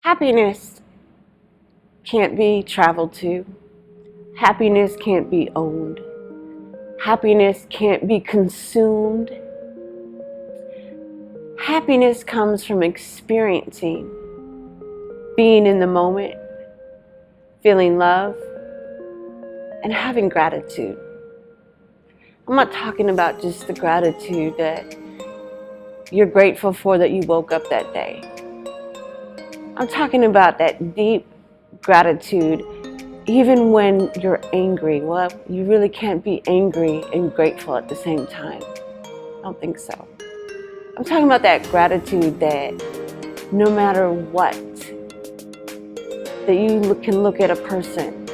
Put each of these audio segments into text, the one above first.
Happiness can't be traveled to. Happiness can't be owned. Happiness can't be consumed. Happiness comes from experiencing, being in the moment, feeling love, and having gratitude. I'm not talking about just the gratitude that you're grateful for that you woke up that day. I'm talking about that deep gratitude even when you're angry. Well, you really can't be angry and grateful at the same time. I don't think so. I'm talking about that gratitude that no matter what, that you can look at a person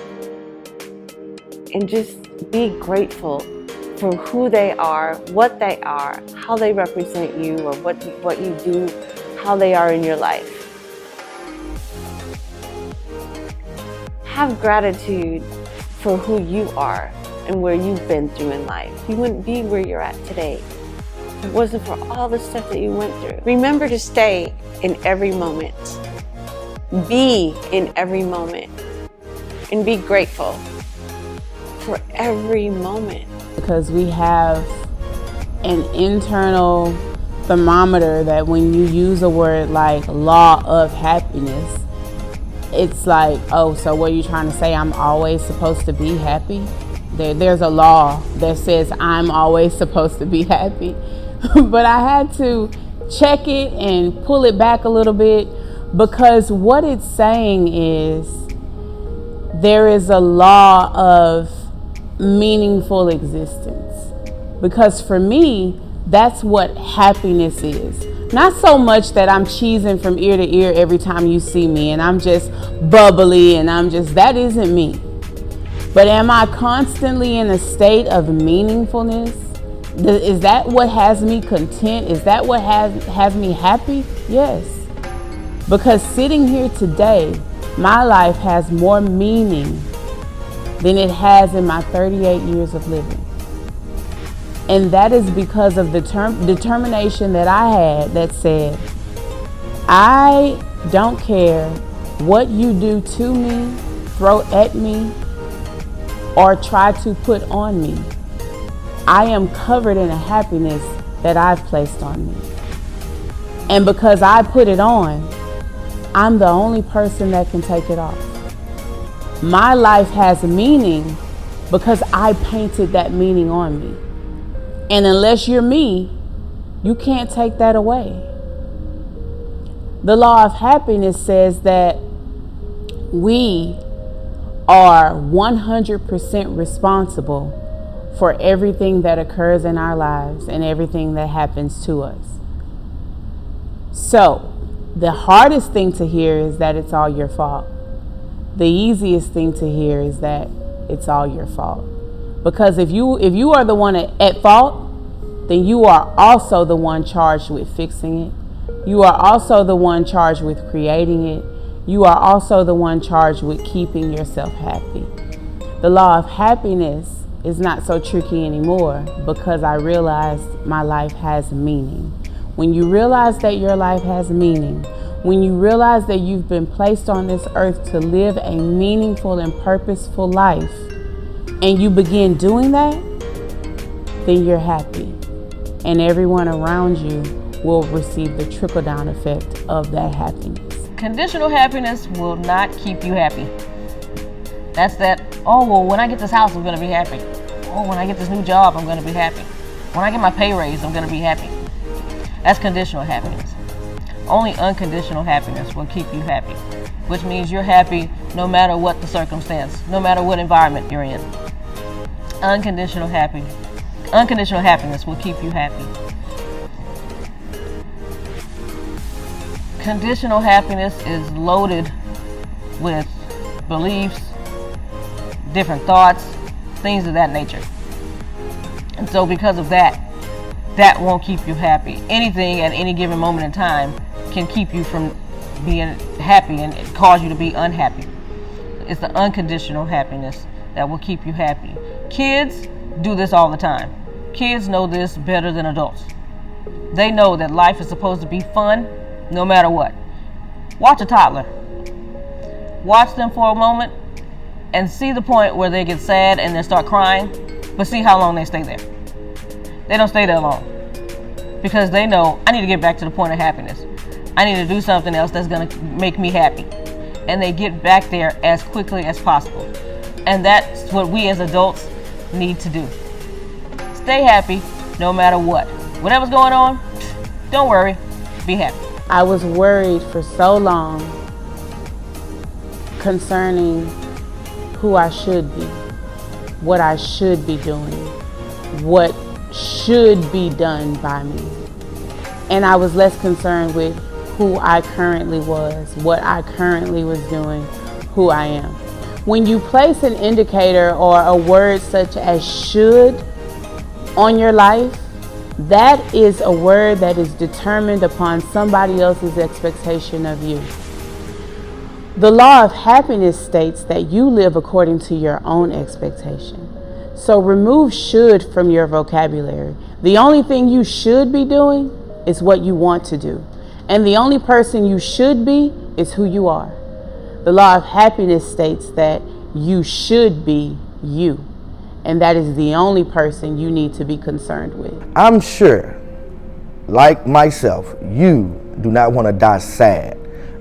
and just be grateful for who they are, what they are, how they represent you, or what you do, how they are in your life. Have gratitude for who you are and where you've been through in life. You wouldn't be where you're at today if it wasn't for all the stuff that you went through. Remember to stay in every moment. Be in every moment. And be grateful for every moment. Because we have an internal thermometer that when you use a word like law of happiness, it's like, oh, so what are you trying to say? I'm always supposed to be happy? There's a law that says I'm always supposed to be happy. But I had to check it and pull it back a little bit, because what it's saying is there is a law of meaningful existence. Because for me, that's what happiness is. Not so much that I'm cheesing from ear to ear every time you see me and I'm just bubbly and that isn't me. But am I constantly in a state of meaningfulness? Is that what has me content? Is that what has me happy? Yes. Because sitting here today, my life has more meaning than it has in my 38 years of living. And that is because of the determination that I had that said, I don't care what you do to me, throw at me, or try to put on me. I am covered in a happiness that I've placed on me. And because I put it on, I'm the only person that can take it off. My life has meaning because I painted that meaning on me. And unless you're me, you can't take that away. The law of happiness says that we are 100% responsible for everything that occurs in our lives and everything that happens to us. So, the hardest thing to hear is that it's all your fault. The easiest thing to hear is that it's all your fault. Because if you are the one at fault, then you are also the one charged with fixing it. You are also the one charged with creating it. You are also the one charged with keeping yourself happy. The law of happiness is not so tricky anymore because I realized my life has meaning. When you realize that your life has meaning, when you realize that you've been placed on this earth to live a meaningful and purposeful life, and you begin doing that, then you're happy. And everyone around you will receive the trickle-down effect of that happiness. Conditional happiness will not keep you happy. That's that, oh, well, when I get this house, I'm going to be happy. Oh, when I get this new job, I'm going to be happy. When I get my pay raise, I'm going to be happy. That's conditional happiness. Only unconditional happiness will keep you happy, which means you're happy no matter what the circumstance, no matter what environment you're in. Unconditional happiness will keep you happy. Conditional happiness is loaded with beliefs, different thoughts, things of that nature. And so because of that won't keep you happy. Anything at any given moment in time can keep you from being happy and cause you to be unhappy. It's the unconditional happiness that will keep you happy. Kids do this all the time. Kids know this better than adults. They know that life is supposed to be fun no matter what. Watch a toddler. watch them for a moment and see the point where they get sad and they start crying, but see how long they stay there. They don't stay there long because they know, I need to get back to the point of happiness. I need to do something else that's going to make me happy. And they get back there as quickly as possible. And that's what we as adults need to do. Stay happy no matter what. Whatever's going on, don't worry, be happy. I was worried for so long concerning who I should be, what I should be doing, what should be done by me. And I was less concerned with who I currently was, what I currently was doing, who I am. When you place an indicator or a word such as should on your life, that is a word that is determined upon somebody else's expectation of you. The law of happiness states that you live according to your own expectation. So remove should from your vocabulary. The only thing you should be doing is what you want to do. And the only person you should be is who you are. The law of happiness states that you should be you. And that is the only person you need to be concerned with. I'm sure, like myself, you do not want to die sad.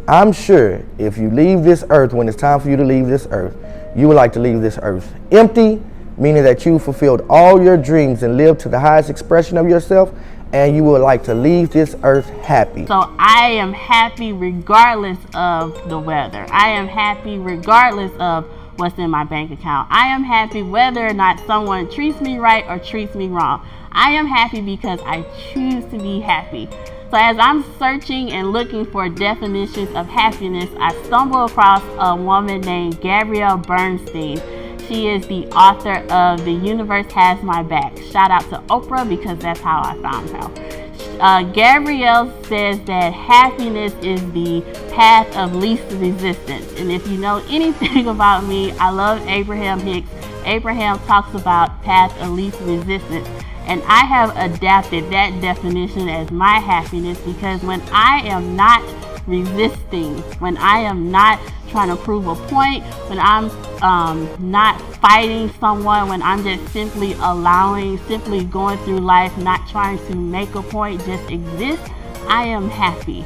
I'm sure if you leave this earth, when it's time for you to leave this earth, you would like to leave this earth empty, meaning that you fulfilled all your dreams and lived to the highest expression of yourself, and you would like to leave this earth happy. So I am happy regardless of the weather. I am happy regardless of what's in my bank account. I am happy whether or not someone treats me right or treats me wrong. I am happy because I choose to be happy. So as I'm searching and looking for definitions of happiness, I stumble across a woman named Gabrielle Bernstein. She is the author of The Universe Has My Back. Shout out to Oprah because that's how I found her. Gabrielle says that happiness is the path of least resistance. And if you know anything about me, I love Abraham Hicks. Abraham talks about path of least resistance. And I have adapted that definition as my happiness because when I am not resisting, when I am not trying to prove a point, when I'm not fighting someone, when I'm just simply allowing, simply going through life, not trying to make a point, just exist, I am happy.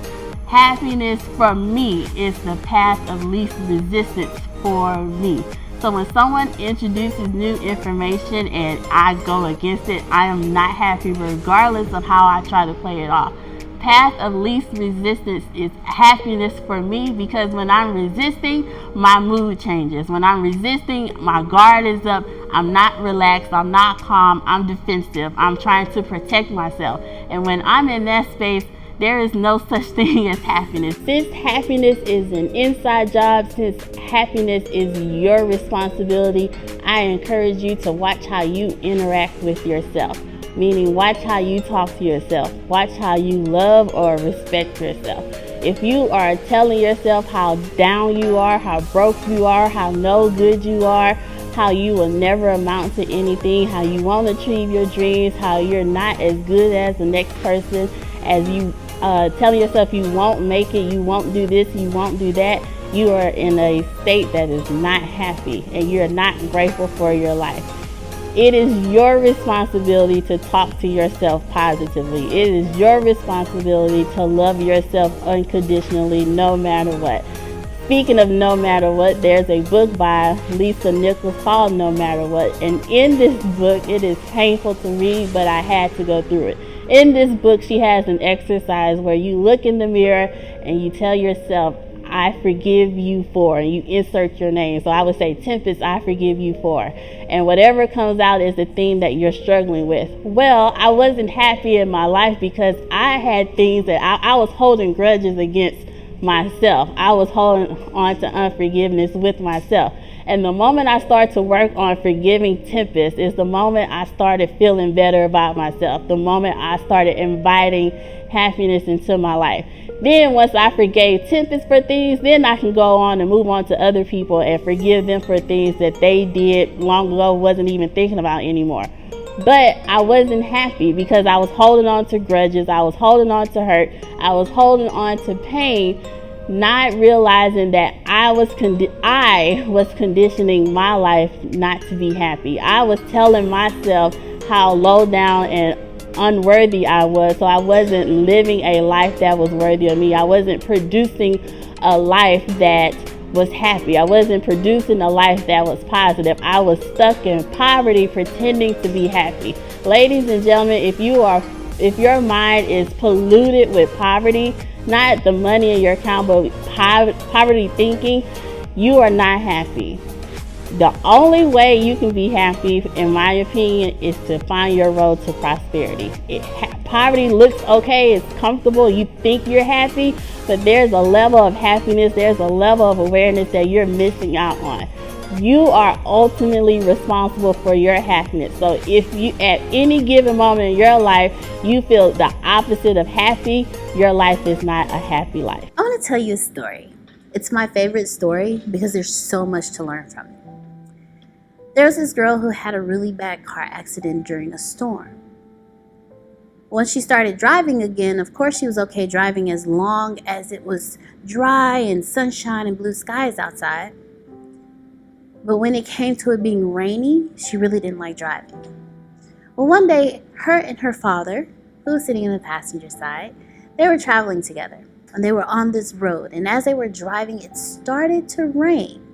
Happiness for me is the path of least resistance for me. So when someone introduces new information and I go against it, I am not happy regardless of how I try to play it off. Path of least resistance is happiness for me because when I'm resisting, my mood changes. When I'm resisting, my guard is up. I'm not relaxed. I'm not calm. I'm defensive. I'm trying to protect myself. And when I'm in that space, there is no such thing as happiness. Since happiness is an inside job, since happiness is your responsibility, I encourage you to watch how you interact with yourself. Meaning watch how you talk to yourself. Watch how you love or respect yourself. If you are telling yourself how down you are, how broke you are, how no good you are, how you will never amount to anything, how you won't achieve your dreams, how you're not as good as the next person, as you telling yourself you won't make it, you won't do this, you won't do that, you are in a state that is not happy and you're not grateful for your life. It is your responsibility to talk to yourself positively. It is your responsibility to love yourself unconditionally no matter what. Speaking of no matter what, there's a book by Lisa Nichols called No Matter What. And in this book, it is painful to read, but I had to go through it. In this book, she has an exercise where you look in the mirror and you tell yourself, I forgive you for, and you insert your name. So I would say, Tempest, I forgive you for. And whatever comes out is the thing that you're struggling with. Well, I wasn't happy in my life because I had things that I was holding grudges against myself. I was holding on to unforgiveness with myself. And the moment I start to work on forgiving Tempest is the moment I started feeling better about myself. The moment I started inviting happiness into my life. Then once I forgave Tempest for things, then I can go on and move on to other people and forgive them for things that they did long ago, wasn't even thinking about anymore. But I wasn't happy because I was holding on to grudges. I was holding on to hurt. I was holding on to pain, not realizing that I I was conditioning my life not to be happy. I was telling myself how low down and unworthy I was, so I wasn't living a life that was worthy of me. I wasn't producing a life that was happy. I wasn't producing a life that was positive. I was stuck in poverty pretending to be happy. Ladies and gentlemen, if your mind is polluted with poverty, not the money in your account, but poverty thinking, you are not happy. The only way you can be happy, in my opinion, is to find your road to prosperity. Poverty looks okay, it's comfortable, you think you're happy, but there's a level of happiness, there's a level of awareness that you're missing out on. You are ultimately responsible for your happiness. So if you, at any given moment in your life, you feel the opposite of happy, your life is not a happy life. I want to tell you a story. It's my favorite story because there's so much to learn from it. There's this girl who had a really bad car accident during a storm. Once she started driving again, of course she was okay driving as long as it was dry and sunshine and blue skies outside. But when it came to it being rainy, she really didn't like driving. Well, one day, her and her father, who was sitting in the passenger side, they were traveling together. And they were on this road. And as they were driving, it started to rain.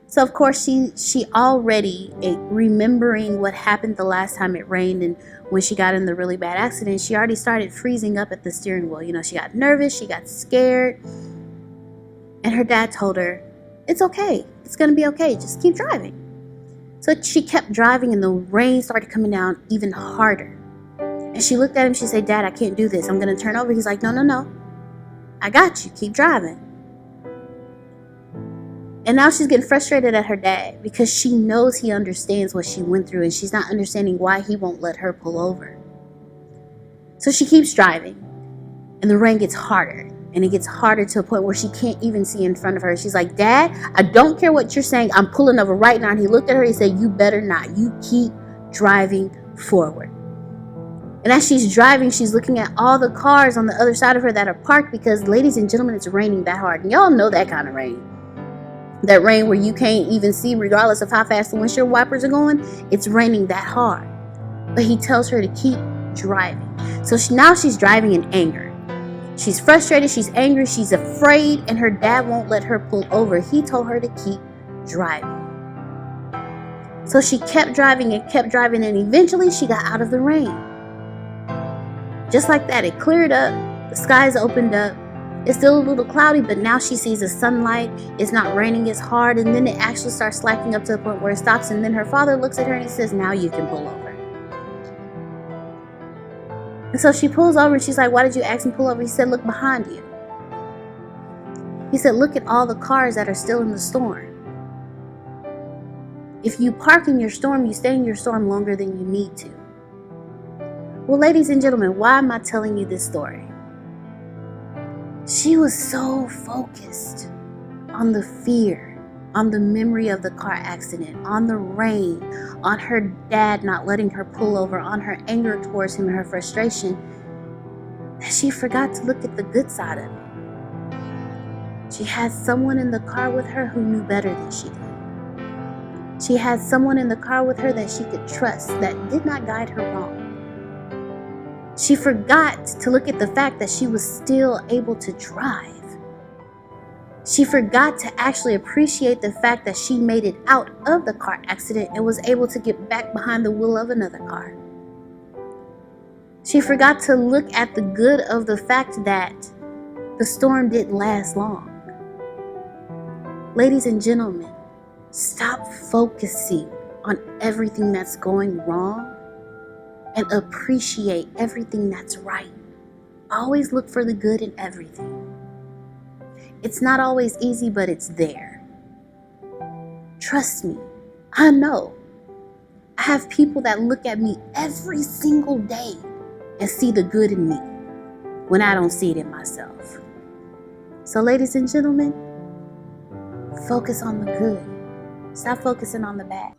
So, of course, she already, remembering what happened the last time it rained and when she got in the really bad accident, she already started freezing up at the steering wheel. You know, she got nervous, she got scared. And her dad told her, it's okay. It's going to be okay. Just keep driving. So she kept driving and the rain started coming down even harder. And she looked at him. She said, Dad, I can't do this. I'm going to turn over. He's like, no. I got you. Keep driving. And now she's getting frustrated at her dad because she knows he understands what she went through and she's not understanding why he won't let her pull over. So she keeps driving and the rain gets harder. And it gets harder to a point where she can't even see in front of her. She's like, Dad, I don't care what you're saying. I'm pulling over right now. And he looked at her and said, you better not. You keep driving forward. And as she's driving, she's looking at all the cars on the other side of her that are parked because, ladies and gentlemen, it's raining that hard. And y'all know that kind of rain. That rain where you can't even see regardless of how fast the windshield wipers are going. It's raining that hard. But he tells her to keep driving. So now she's driving in anger. She's frustrated, she's angry, she's afraid, and her dad won't let her pull over. He told her to keep driving. So she kept driving, and eventually she got out of the rain. Just like that, it cleared up, the skies opened up. It's still a little cloudy, but now she sees the sunlight. It's not raining as hard, and then it actually starts slacking up to the point where it stops, and then her father looks at her and he says, now you can pull over. And so she pulls over and she's like, why did you ask him to pull over? He said, look behind you. He said, look at all the cars that are still in the storm. If you park in your storm, you stay in your storm longer than you need to. Well, ladies and gentlemen, why am I telling you this story? She was so focused on the fear, on the memory of the car accident, on the rain, on her dad not letting her pull over, on her anger towards him and her frustration, that she forgot to look at the good side of it. She had someone in the car with her who knew better than she did. She had someone in the car with her that she could trust, that did not guide her wrong. She forgot to look at the fact that she was still able to drive. She forgot to actually appreciate the fact that she made it out of the car accident and was able to get back behind the wheel of another car. She forgot to look at the good of the fact that the storm didn't last long. Ladies and gentlemen, stop focusing on everything that's going wrong and appreciate everything that's right. Always look for the good in everything. It's not always easy, but it's there. Trust me, I know. I have people that look at me every single day and see the good in me when I don't see it in myself. So, ladies and gentlemen, focus on the good. Stop focusing on the bad.